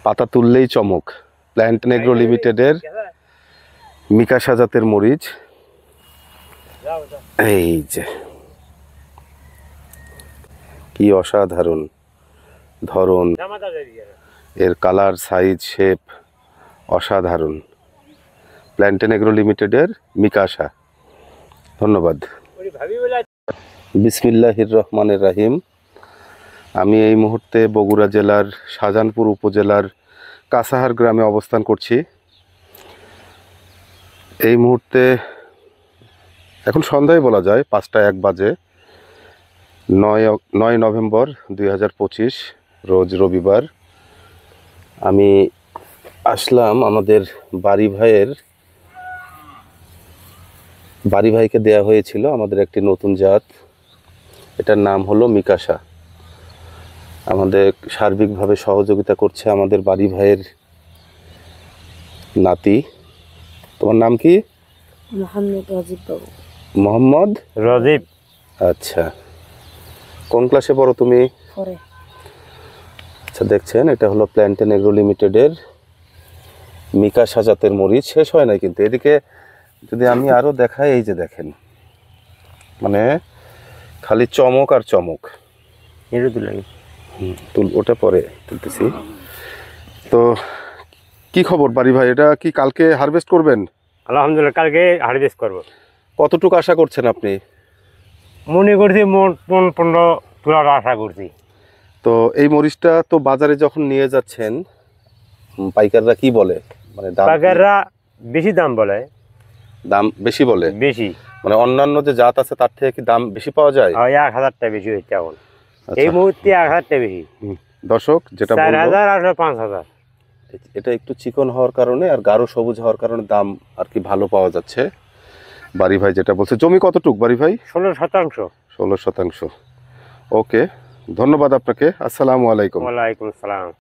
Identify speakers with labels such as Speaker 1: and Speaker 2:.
Speaker 1: পাতা তুললেই চমক। প্ল্যান্টন এগ্রো লিমিটেডের মিকাশা জাতের মরিচ। এই যে কি অসাধারণ ধরন, এর কালার, সাইজ, শেপ অসাধারণ। প্ল্যান্টন এগ্রো লিমিটেডের মিকাশা। ধন্যবাদ। বিসমিল্লাহির রহমানির রহিম। আমি এই মুহূর্তে বগুড়া জেলার শাহজাহানপুর উপজেলার কাসাহার গ্রামে অবস্থান করছি। এই মুহূর্তে এখন সন্ধ্যায় বলা যায়, 5টা 1 বাজে। 9 নভেম্বর 2025 রোজ রবিবার। আমি আসলাম আমাদের বাড়ি ভাইকে দেয়া হয়েছিল আমাদের একটি নতুন জাত, এটার নাম হলো মিকাশা। আমাদের সার্বিকভাবে সহযোগিতা করছে আমাদের বাড়ি ভাইয়ের নাতি। তোমার নাম কি? মোহাম্মদ রাজীব। আচ্ছা, কোন ক্লাসে পড়ো তুমি? আচ্ছা, দেখছেন এটা হলো প্ল্যান্টন এগ্রো লিমিটেডের মিকাশা জাতের মরিচ। শেষ হয় নাই কিন্তু। এদিকে যদি আমি আরো দেখাই, এই যে দেখেন, মানে খালি চমক আর চমক। ওটা পরে তুলতেছি। তো কি খবর বাড়ি ভাই, এটা কি কালকে হারভেস্ট করবেন?
Speaker 2: আলহামদুলিল্লাহ, কালকে হারভেস্ট করব।
Speaker 1: কতটুকু আশা করছেন আপনি?
Speaker 2: মনে করছি 15 তোলার আশা করছি।
Speaker 1: তো এই মরিচটা তো বাজারে যখন নিয়ে যাচ্ছেন, পাইকাররা কি বলে? মানে
Speaker 2: পাইকাররা বেশি দাম বলে।
Speaker 1: দাম বেশি বলে?
Speaker 2: বেশি
Speaker 1: মানে অন্যান্য যে জাত আছে তার থেকে কি দাম বেশি পাওয়া যায়?
Speaker 2: 1000 টাকা বেশি হচ্ছে এখন। এই মুহূর্তে 1000 টাকা বেশি।
Speaker 1: দর্শক যেটা
Speaker 2: 4000 আর 5000,
Speaker 1: এটা একটু চিকন হওয়ার কারণে আর গাঢ় সবুজ হওয়ার কারণে দাম আর কি ভালো পাওয়া যাচ্ছে। বাড়ি ভাই যেটা বলছে। জমি কতটুক বাড়ি ভাই?
Speaker 2: 16%।
Speaker 1: 16%। ওকে, ধন্যবাদ আপনাকে। আসসালামু আলাইকুম।
Speaker 2: ওয়ালাইকুম আসসালাম।